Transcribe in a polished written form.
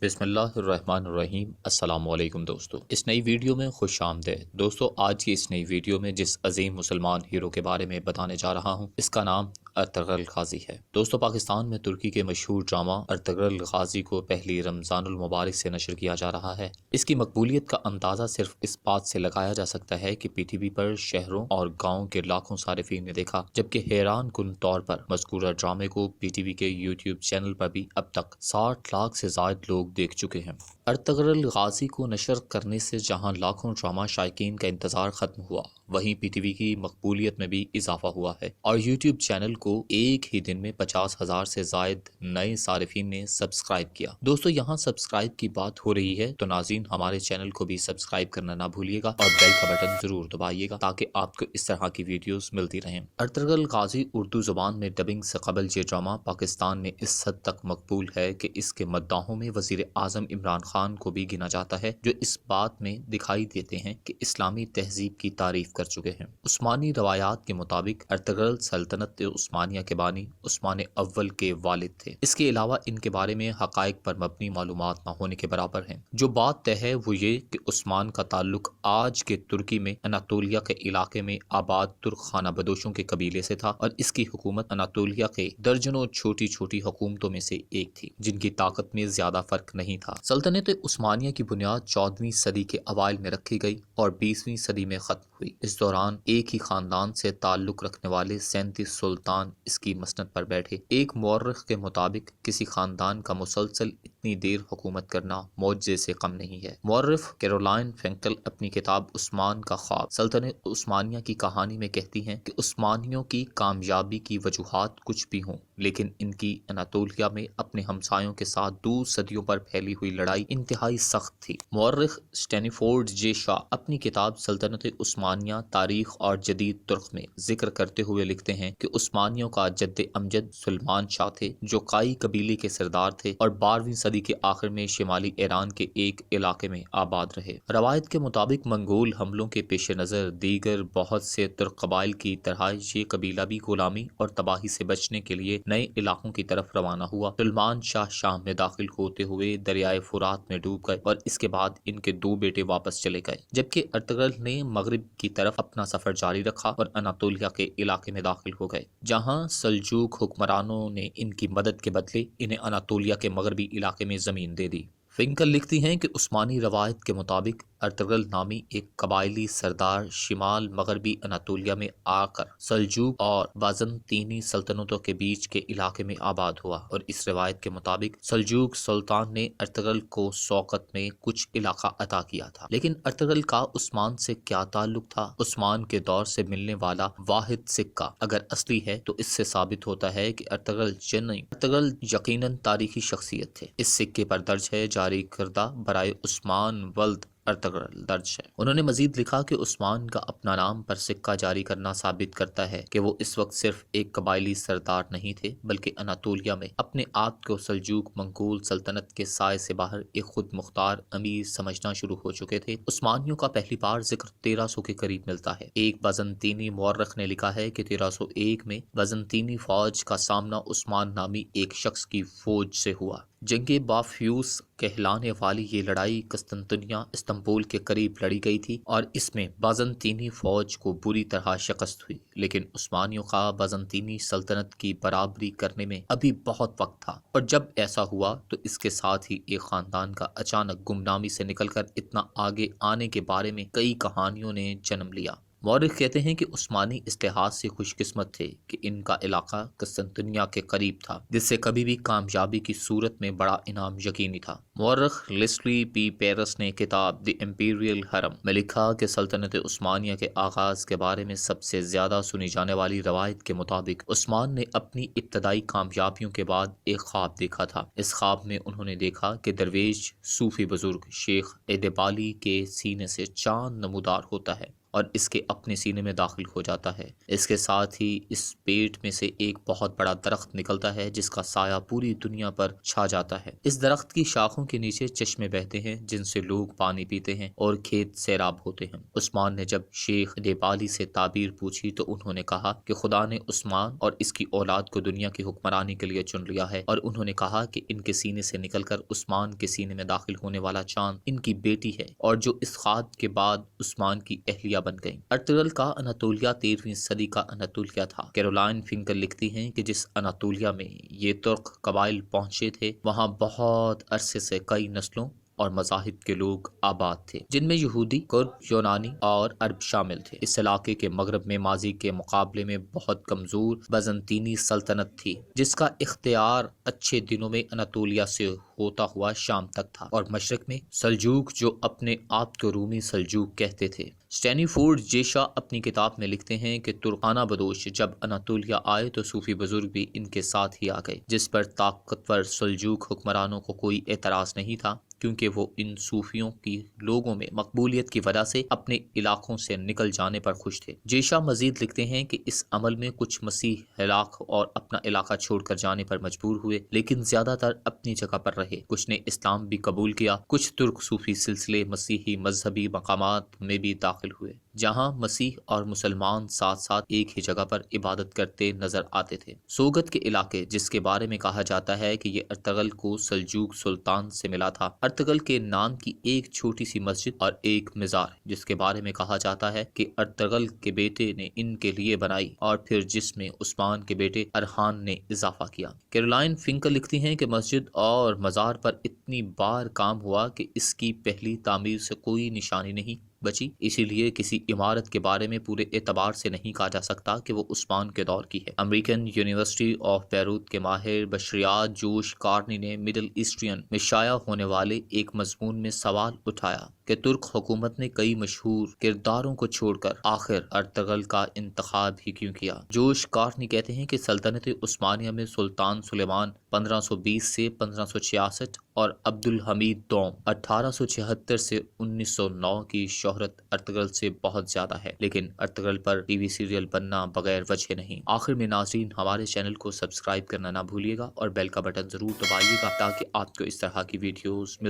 بسم اللہ الرحمن الرحیم۔ السلام علیکم دوستو، اس نئی ویڈیو میں خوش آمدید۔ دوستو آج کی اس نئی ویڈیو میں جس عظیم مسلمان ہیرو کے بارے میں بتانے جا رہا ہوں اس کا نام ارطغرل غازی ہے۔ دوستو پاکستان میں ترکی کے مشہور ڈرامہ ارطغرل غازی کو پہلی رمضان المبارک سے نشر کیا جا رہا ہے۔ اس کی مقبولیت کا اندازہ صرف اس بات سے لگایا جا سکتا ہے کہ پی ٹی وی پر شہروں اور گاؤں کے لاکھوں صارفین نے دیکھا، جبکہ حیران کن طور پر مذکورہ ڈرامے کو پی ٹی وی کے یوٹیوب چینل پر بھی اب تک 60 لاکھ سے زائد لوگ دیکھ چکے ہیں۔ ارطغرل غازی کو نشر کرنے سے جہاں لاکھوں ڈرامہ شائقین کا انتظار ختم ہوا، وہیں پی ٹی وی کی مقبولیت میں بھی اضافہ ہوا ہے اور یوٹیوب چینل کو ایک ہی دن میں 50,000 سے زائد نئے صارفین نے سبسکرائب کیا۔ دوستو یہاں سبسکرائب کی بات ہو رہی ہے تو ناظرین ہمارے چینل کو بھی سبسکرائب کرنا نہ بھولیے گا اور بیل کا بٹن ضرور دبائیے گا تاکہ آپ کو اس طرح کی ویڈیوز ملتی رہیں۔ ارطغرل غازی اردو زبان میں ڈبنگ سے قبل یہ ڈرامہ پاکستان میں اس حد تک مقبول ہے کہ اس کے مداحوں میں وزیر اعظم عمران خان کو بھی گنا جاتا ہے، جو اس بات میں دکھائی دیتے ہیں کہ اسلامی تہذیب کی تعریف کر چکے ہیں۔ عثمانی روایات کے مطابق ارطغرل سلطنت عثمانیہ کے بانی عثمان اول کے والد تھے۔ اس کے علاوہ ان کے بارے میں حقائق پر مبنی معلومات نہ ہونے کے برابر ہیں۔ جو بات طے ہے وہ یہ کہ عثمان کا تعلق آج کے ترکی میں اناطولیہ کے علاقے میں آباد ترک خانہ بدوشوں کے قبیلے سے تھا اور اس کی حکومت اناطولیہ کے درجنوں چھوٹی چھوٹی حکومتوں میں سے ایک تھی جن کی طاقت میں زیادہ فرق نہیں تھا۔ سلطنت عثمانیہ کی بنیاد 14ویں صدی کے اوائل میں رکھی گئی اور 20ویں صدی میں ختم ہوئی۔ اس دوران ایک ہی خاندان سے تعلق رکھنے والے 37 سلطان اس کی مسند پر بیٹھے۔ ایک مورخ کے مطابق کسی خاندان کا مسلسل اتنی دیر حکومت کرنا معجزے سے کم نہیں ہے۔ مورخ کیرولائن فینکل اپنی کتاب عثمان کا خواب سلطنت عثمانیہ کی کہانی میں کہتی ہیں کہ عثمانیوں کی کامیابی کی وجوہات کچھ بھی ہوں، لیکن ان کی اناطولیہ میں اپنے ہمسایوں کے ساتھ دور صدیوں پر پھیلی ہوئی لڑائی انتہائی سخت تھی۔ مورخ اسٹینفورڈ جے شاہ اپنی کتاب سلطنت عثمانیہ تاریخ اور جدید ترک میں ذکر کرتے ہوئے لکھتے ہیں کہ عثمانیوں کا جد امجد سلمان شاہ تھے، جو قائی قبیلے کے سردار تھے اور 12ویں صدی کے آخر میں شمالی ایران کے ایک علاقے میں آباد رہے۔ روایت کے مطابق منگول حملوں کے پیش نظر دیگر بہت سے ترک قبائل کی طرح یہ قبیلہ بھی غلامی اور تباہی سے بچنے کے لیے نئے علاقوں کی طرف روانہ ہوا۔ سلمان شاہ شام میں داخل ہوتے ہوئے دریائے فرات میں ڈوب گئے اور اس کے بعد ان کے 2 بیٹے واپس چلے گئے، جبکہ ارطغرل نے مغرب کی طرف اپنا سفر جاری رکھا اور اناطولیہ کے علاقے میں داخل ہو گئے، جہاں سلجوق حکمرانوں نے ان کی مدد کے بدلے انہیں اناطولیہ کے مغربی علاقے میں زمین دے دی۔ فنکل لکھتی ہیں کہ عثمانی روایت کے مطابق ارطغرل نامی ایک قبائلی سردار شمال مغربی اناطولیہ میں آ کر سلجوق اور بازنطینی سلطنتوں کے بیچ کے علاقے میں آباد ہوا، اور اس روایت کے مطابق سلجوق سلطان نے ارطغرل کو سوقت میں کچھ علاقہ عطا کیا تھا۔ لیکن ارطغرل کا عثمان سے کیا تعلق تھا؟ عثمان کے دور سے ملنے والا واحد سکہ اگر اصلی ہے تو اس سے ثابت ہوتا ہے کہ ارطغرل یقیناً تاریخی شخصیت تھے۔ اس سکے پر درج ہے جاری کردہ برائے عثمان ولد ارطغرل درج ہے۔ انہوں نے مزید لکھا کہ عثمان کا اپنا نام پر سکہ جاری کرنا ثابت کرتا ہے کہ وہ اس وقت صرف ایک قبائلی سردار نہیں تھے بلکہ اناطولیہ میں اپنے آپ کو سلجوق منگول سلطنت کے سائے سے باہر ایک خود مختار امیر سمجھنا شروع ہو چکے تھے۔ عثمانیوں کا پہلی بار ذکر 1300 کے قریب ملتا ہے۔ ایک بازنطینی مورخ نے لکھا ہے کہ 1301 میں بازنطینی فوج کا سامنا عثمان نامی ایک شخص کی فوج سے ہوا۔ جنگ بافیوس کہلانے والی یہ لڑائی قسطنطنیہ استنبول کے قریب لڑی گئی تھی اور اس میں بازنطینی فوج کو بری طرح شکست ہوئی، لیکن عثمانیوں کا بازنطینی سلطنت کی برابری کرنے میں ابھی بہت وقت تھا، اور جب ایسا ہوا تو اس کے ساتھ ہی ایک خاندان کا اچانک گمنامی سے نکل کر اتنا آگے آنے کے بارے میں کئی کہانیوں نے جنم لیا۔ مورخ کہتے ہیں کہ عثمانی اس لحاظ سے خوش قسمت تھے کہ ان کا علاقہ قسطنطنیہ کے قریب تھا، جس سے کبھی بھی کامیابی کی صورت میں بڑا انعام یقینی تھا۔ مورخ لیسلی پی پیرس نے کتاب دی امپیریل حرم میں لکھا کہ سلطنت عثمانیہ کے آغاز کے بارے میں سب سے زیادہ سنی جانے والی روایت کے مطابق عثمان نے اپنی ابتدائی کامیابیوں کے بعد ایک خواب دیکھا تھا۔ اس خواب میں انہوں نے دیکھا کہ درویش صوفی بزرگ شیخ ایدیبالی کے سینے سے چاند نمودار ہوتا ہے اور اس کے اپنے سینے میں داخل ہو جاتا ہے۔ اس کے ساتھ ہی اس پیٹ میں سے ایک بہت بڑا درخت نکلتا ہے جس کا سایہ پوری دنیا پر چھا جاتا ہے۔ اس درخت کی شاخوں کے نیچے چشمے بہتے ہیں جن سے لوگ پانی پیتے ہیں اور کھیت سیراب ہوتے ہیں۔ عثمان نے جب شیخ نیپالی سے تعبیر پوچھی تو انہوں نے کہا کہ خدا نے عثمان اور اس کی اولاد کو دنیا کی حکمرانی کے لیے چن لیا ہے، اور انہوں نے کہا کہ ان کے سینے سے نکل کر عثمان کے سینے میں داخل ہونے والا چاند ان کی بیٹی ہے، اور جو اس خواب کے بعد عثمان کی اہلیہ بن گئی۔ ارطغرل کا اناطولیہ 13ویں صدی کا اناطولیہ تھا۔ کیرولائن فنکل لکھتی ہیں کہ جس اناطولیہ میں یہ ترک قبائل پہنچے تھے وہاں بہت عرصے سے کئی نسلوں اور مذاہب کے لوگ آباد تھے، جن میں یہودی، کرد، یونانی اور عرب شامل تھے۔ اس علاقے کے مغرب میں ماضی کے مقابلے میں بہت کمزور بازنطینی سلطنت تھی، جس کا اختیار اچھے دنوں میں اناطولیہ سے ہوتا ہوا شام تک تھا، اور مشرق میں سلجوق جو اپنے آپ کو رومی سلجوق کہتے تھے۔ اسٹینی فورڈ جیشا اپنی کتاب میں لکھتے ہیں کہ ترکانہ بدوش جب اناطولیہ آئے تو صوفی بزرگ بھی ان کے ساتھ ہی آ گئے، جس پر طاقتور سلجوق حکمرانوں کو کوئی اعتراض نہیں تھا، کیونکہ وہ ان صوفیوں کی لوگوں میں مقبولیت کی وجہ سے اپنے علاقوں سے نکل جانے پر خوش تھے۔ جیشا مزید لکھتے ہیں کہ اس عمل میں کچھ مسیح ہلاک اور اپنا علاقہ چھوڑ کر جانے پر مجبور ہوئے، لیکن زیادہ تر اپنی جگہ پر رہے۔ کچھ نے اسلام بھی قبول کیا۔ کچھ ترک صوفی سلسلے مسیحی مذہبی مقامات میں بھی داخل ہوئے، جہاں مسیح اور مسلمان ساتھ ساتھ ایک ہی جگہ پر عبادت کرتے نظر آتے تھے۔ سوگت کے علاقے، جس کے بارے میں کہا جاتا ہے کہ یہ ارطغرل کو سلجوق سلطان سے ملا تھا، ارطغرل کے نام کی ایک چھوٹی سی مسجد اور ایک مزار، جس کے بارے میں کہا جاتا ہے کہ ارطغرل کے بیٹے نے ان کے لیے بنائی، اور پھر جس میں عثمان کے بیٹے ارحان نے اضافہ کیا۔ کیرولائن فنکل لکھتی ہیں کہ مسجد اور مزار پر اتنی بار کام ہوا کہ اس کی پہلی تعمیر سے کوئی نشانی نہیں بچی، اسی لیے کسی عمارت کے بارے میں پورے اعتبار سے نہیں کہا جا سکتا کہ وہ عثمان کے دور کی ہے۔ امریکن یونیورسٹی آف بیروت کے ماہر بشریات جوش کارنی نے مڈل ایسٹرین میں شائع ہونے والے ایک مضمون میں سوال اٹھایا کہ ترک حکومت نے کئی مشہور کرداروں کو چھوڑ کر آخر ارطغرل کا انتخاب ہی کیوں کیا۔ جوش کارنی کہتے ہیں کہ سلطنت عثمانیہ میں سلطان سلیمان 1520 سے 1566 اور عبد الحمید دوم 1876 سے 1909 کی شہرت ارطغرل سے بہت زیادہ ہے، لیکن ارطغرل پر ٹی وی سیریل بننا بغیر وجہ نہیں۔ آخر میں ناظرین، ہمارے چینل کو سبسکرائب کرنا نہ بھولیے گا اور بیل کا بٹن ضرور دبائیے گا تاکہ آپ کو اس طرح کی ویڈیوز